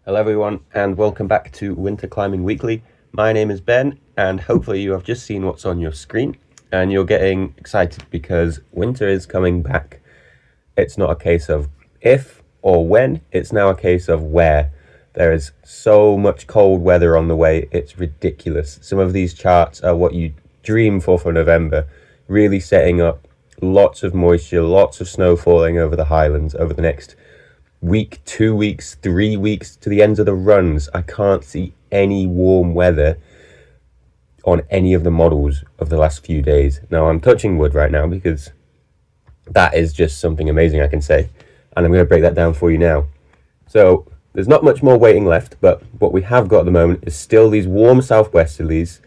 Hello everyone and welcome back to Winter Climbing Weekly. My name is Ben and hopefully you have just seen what's on your screen and you're getting excited because winter is coming back. It's not a case of if or when, it's now a case of where. There is so much cold weather on the way, it's ridiculous. Some of these charts are what you dream for November, really setting up lots of moisture, lots of snow falling over the highlands over the next week, 2 weeks, 3 weeks to the ends of the runs. I can't see any warm weather on any of the models of the last few days. Now I'm touching wood right now because that is just something amazing I can say, and I'm going to break that down for you now. So there's not much more waiting left, but what we have got at the moment is still these warm southwesterlies,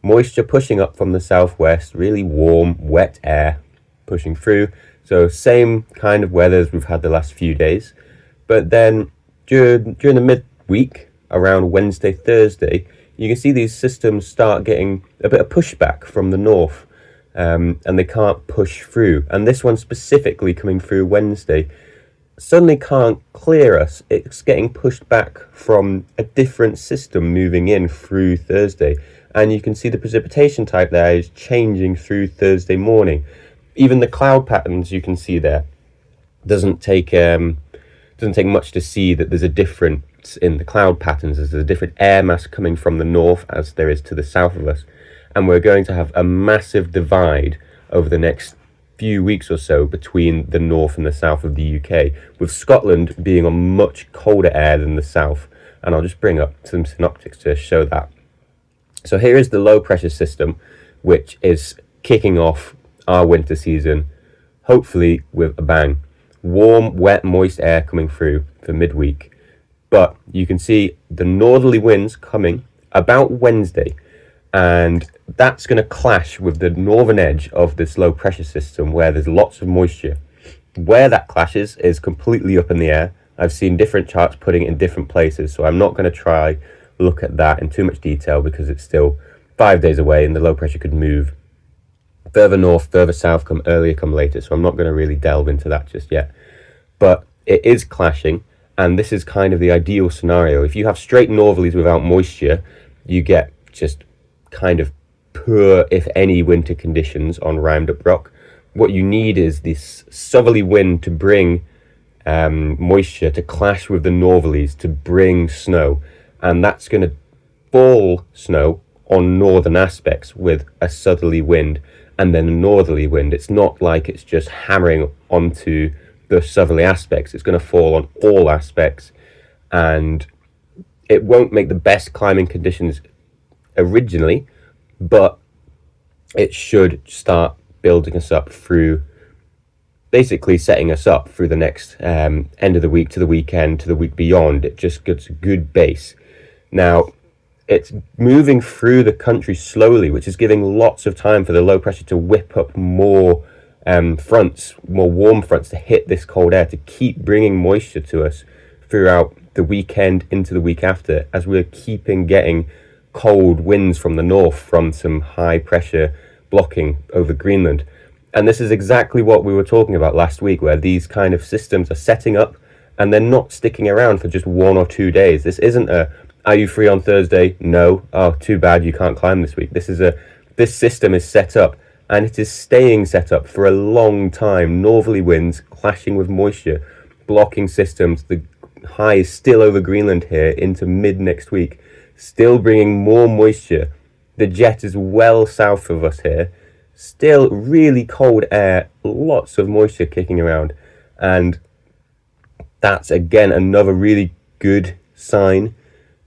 moisture pushing up from the southwest, really warm, wet air pushing through. So same kind of weather as we've had the last few days. But then during the midweek, around Wednesday, Thursday, you can see these systems start getting a bit of pushback from the north, and they can't push through. And this one specifically coming through Wednesday suddenly can't clear us. It's getting pushed back from a different system moving in through Thursday. And you can see the precipitation type there is changing through Thursday morning. Even the cloud patterns you can see there doesn't take much to see that there's a difference in the cloud patterns. There's a different air mass coming from the north as there is to the south of us. And we're going to have a massive divide over the next few weeks or so between the north and the south of the UK, with Scotland being on much colder air than the south. And I'll just bring up some synoptics to show that. So here is the low pressure system, which is kicking off our winter season, hopefully with a bang. Warm, wet, moist air coming through for midweek. But you can see the northerly winds coming about Wednesday, and that's going to clash with the northern edge of this low pressure system where there's lots of moisture. Where that clashes is completely up in the air. I've seen different charts putting it in different places, so I'm not going to try look at that in too much detail because it's still 5 days away and the low pressure could move further north, further south, come earlier, come later. So I'm not going to really delve into that just yet. But it is clashing, and this is kind of the ideal scenario. If you have straight northerlies without moisture, you get just kind of poor, if any, winter conditions on Roundup Rock. What you need is this southerly wind to bring moisture to clash with the northerlies to bring snow. And that's going to fall snow on northern aspects with a southerly wind and then a northerly wind. It's not like it's just hammering onto the southerly aspects. It's going to fall on all aspects, and it won't make the best climbing conditions originally, but it should start building us up through, basically setting us up through the next end of the week to the weekend to the week beyond. It just gets a good base. Now it's moving through the country slowly, which is giving lots of time for the low pressure to whip up more fronts, more warm fronts to hit this cold air, to keep bringing moisture to us throughout the weekend into the week after, as we're keeping getting cold winds from the north from some high pressure blocking over Greenland. And this is exactly what we were talking about last week, where these kind of systems are setting up and they're not sticking around for just 1 or 2 days. This isn't a, are you free on Thursday? No. Oh, too bad, you can't climb this week. This system is set up, and it is staying set up for a long time. Northerly winds clashing with moisture, blocking systems. The high is still over Greenland here into mid next week, still bringing more moisture. The jet is well south of us here, still really cold air, lots of moisture kicking around. And that's again another really good sign.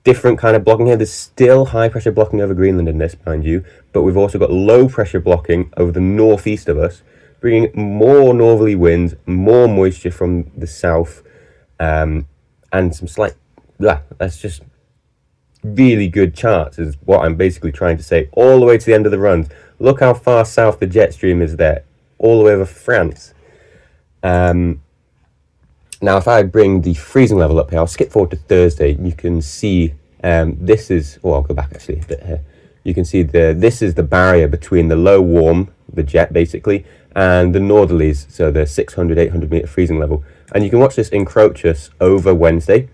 Different kind of blocking here. There's still high pressure blocking over Greenland in this, mind you, but we've also got low pressure blocking over the northeast of us, bringing more northerly winds, more moisture from the south, and some slight, that's just really good charts is what I'm basically trying to say, all the way to the end of the runs. Look how far south the jet stream is there, all the way over France. Now, if I bring the freezing level up here, I'll skip forward to Thursday. You can see this is, I'll go back actually a bit here. You can see this is the barrier between the low warm, the jet basically, and the northerlies, so the 600, 800 meter freezing level. And you can watch this encroach us over Wednesday.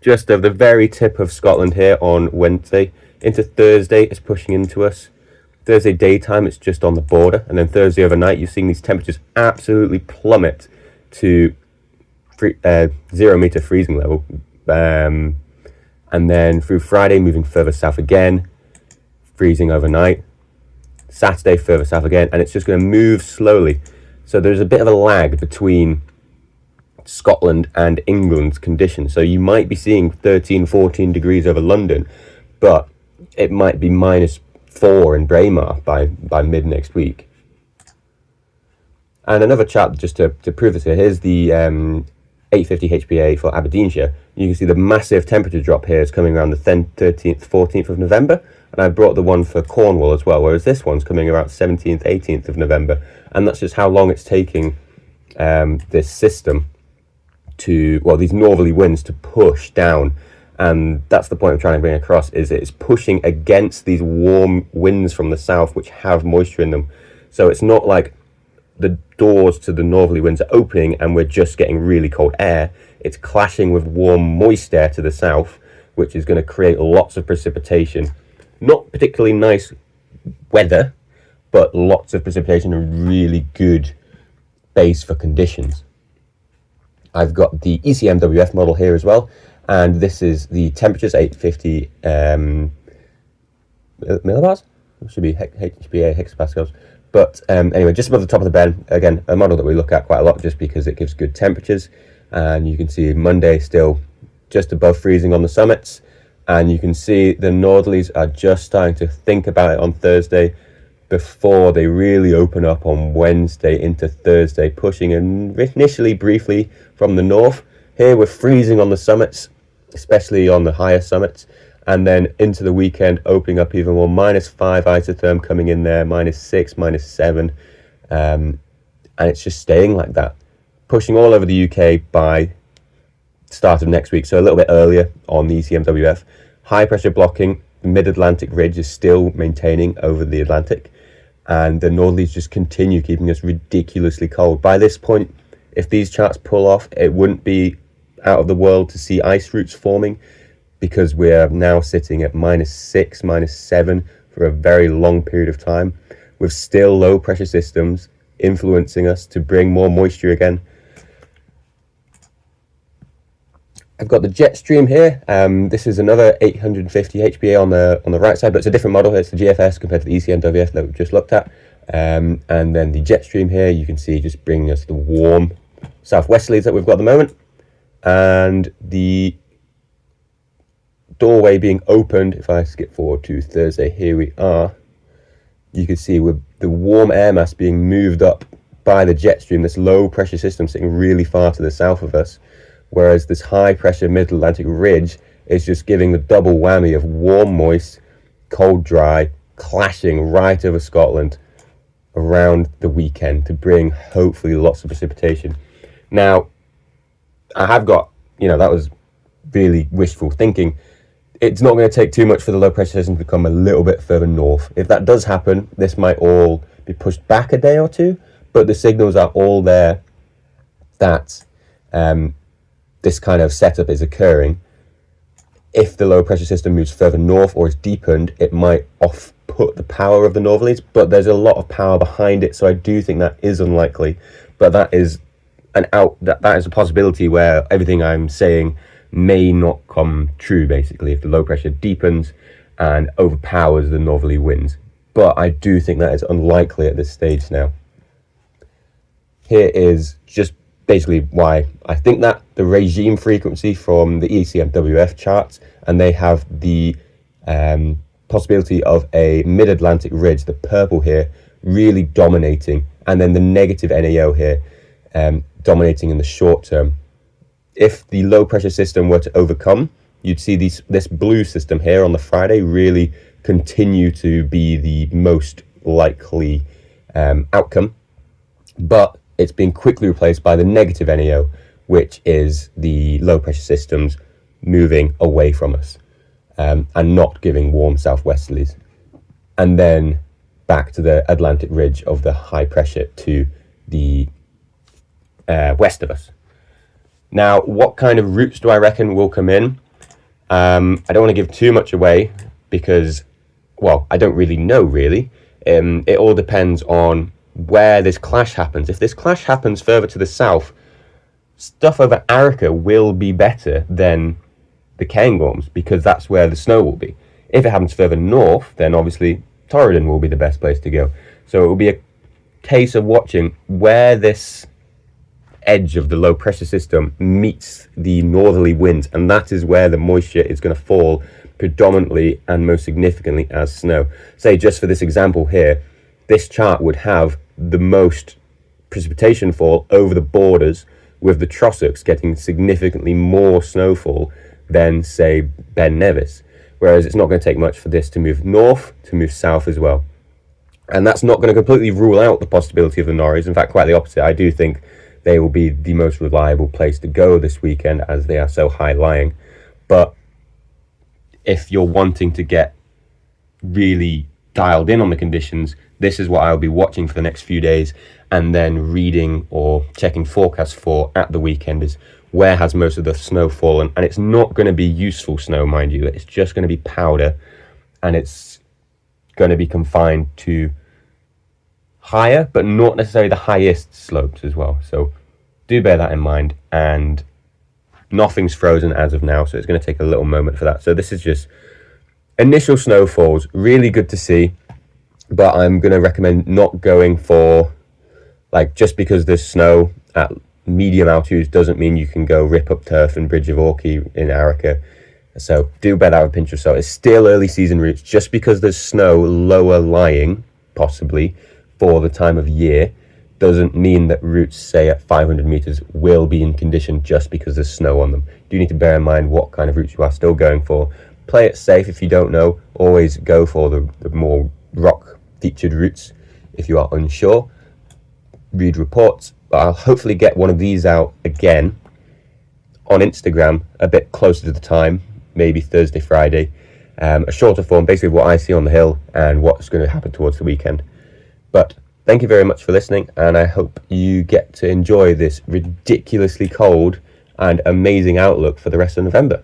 just over the very tip of Scotland here on Wednesday. Into Thursday, it's pushing into us. Thursday daytime, it's just on the border. And then Thursday overnight, you're seeing these temperatures absolutely plummet to 0 meter freezing level. And then through Friday, moving further south again, freezing overnight. Saturday, further south again, and it's just going to move slowly. So there's a bit of a lag between Scotland and England's conditions. So you might be seeing 13, 14 degrees over London, but it might be -4 in Braemar by mid next week. And another chart just to prove this here. Here's the 850 HPA for Aberdeenshire. You can see the massive temperature drop here is coming around the 13th, 14th of November. And I brought the one for Cornwall as well, whereas this one's coming around 17th, 18th of November. And that's just how long it's taking this system to, well, these northerly winds to push down. And that's the point I'm trying to bring across, is it's pushing against these warm winds from the south, which have moisture in them. So it's not like the doors to the northerly winds are opening and we're just getting really cold air. It's clashing with warm, moist air to the south, which is going to create lots of precipitation. Not particularly nice weather, but lots of precipitation, a really good base for conditions. I've got the ECMWF model here as well, and this is the temperatures, 850 millibars? It should be HPA, hexapascals. But anyway, just above the top of the bend, again, a model that we look at quite a lot just because it gives good temperatures. And you can see Monday still just above freezing on the summits. And you can see the northerlies are just starting to think about it on Thursday before they really open up on Wednesday into Thursday, pushing initially briefly from the north. Here we're freezing on the summits, especially on the higher summits. And then into the weekend, opening up even more, -5 isotherm coming in there, -6, -7. And it's just staying like that, pushing all over the UK by start of next week. So a little bit earlier on the ECMWF. High pressure blocking, the mid-Atlantic ridge is still maintaining over the Atlantic. And the northerlies just continue keeping us ridiculously cold. By this point, if these charts pull off, it wouldn't be out of the world to see ice roots forming, because we're now sitting at -6, -7 for a very long period of time, with still low pressure systems influencing us to bring more moisture again. I've got the jet stream here. This is another 850 HPA on the right side, but it's a different model. It's the GFS compared to the ECMWF that we've just looked at. And then the jet stream here, you can see just bringing us the warm southwesterlies that we've got at the moment. And the doorway being opened, if I skip forward to Thursday, here we are. You can see with the warm air mass being moved up by the jet stream, this low pressure system sitting really far to the south of us, whereas this high pressure mid-Atlantic ridge is just giving the double whammy of warm, moist, cold, dry, clashing right over Scotland around the weekend to bring hopefully lots of precipitation. Now, I have got, that was really wishful thinking. It's not going to take too much for the low pressure system to come a little bit further north. If that does happen, this might all be pushed back a day or two, but the signals are all there that this kind of setup is occurring. If the low pressure system moves further north or is deepened, it might off-put the power of the northerlies, but there's a lot of power behind it, so I do think that is unlikely. But that is that is a possibility where everything I'm saying may not come true, basically, if the low pressure deepens and overpowers the northerly winds. But I do think that is unlikely at this stage now. Here is just basically why I think that. The regime frequency from the ECMWF charts, and they have the possibility of a mid-Atlantic ridge, the purple here, really dominating, and then the negative NAO here dominating in the short term. If the low pressure system were to overcome, you'd see this blue system here on the Friday really continue to be the most likely outcome, but it's been quickly replaced by the negative NAO, which is the low pressure systems moving away from us and not giving warm southwesterlies. And then back to the Atlantic ridge of the high pressure to the west of us. Now, what kind of routes do I reckon will come in? I don't want to give too much away because, well, I don't really know really. It all depends on where this clash happens. If this clash happens further to the south, stuff over Arica will be better than the Cairngorms because that's where the snow will be. If it happens further north, then obviously Torridon will be the best place to go. So it will be a case of watching where this edge of the low pressure system meets the northerly winds, and that is where the moisture is going to fall predominantly and most significantly as snow. Say, just for this example here, this chart would have the most precipitation fall over the borders, with the Trossachs getting significantly more snowfall than, say, Ben Nevis. Whereas it's not going to take much for this to move north, to move south as well. And that's not going to completely rule out the possibility of the Norries. In fact, quite the opposite. I do think they will be the most reliable place to go this weekend as they are so high-lying. But if you're wanting to get really dialed in on the conditions, this is what I'll be watching for the next few days, and then reading or checking forecasts for at the weekend is where has most of the snow fallen. And it's not going to be useful snow, mind you. It's just going to be powder, and it's going to be confined to higher, but not necessarily the highest slopes as well. So do bear that in mind. And nothing's frozen as of now, so it's going to take a little moment for that. So this is just initial snowfalls, really good to see, but I'm going to recommend not going for, like, just because there's snow at medium altitudes doesn't mean you can go rip up turf and Bridge of Orkney in Arica. So do bear that with a pinch of salt. It's still early season routes. Just because there's snow lower lying, possibly, for the time of year, doesn't mean that routes, say, at 500 meters will be in condition just because there's snow on them. You do need to bear in mind what kind of routes you are still going for. Play it safe if you don't know. Always go for the more rock-featured routes if you are unsure. Read reports. But I'll hopefully get one of these out again on Instagram a bit closer to the time, maybe Thursday, Friday. A shorter form, basically what I see on the hill and what's going to happen towards the weekend. But thank you very much for listening, and I hope you get to enjoy this ridiculously cold and amazing outlook for the rest of November.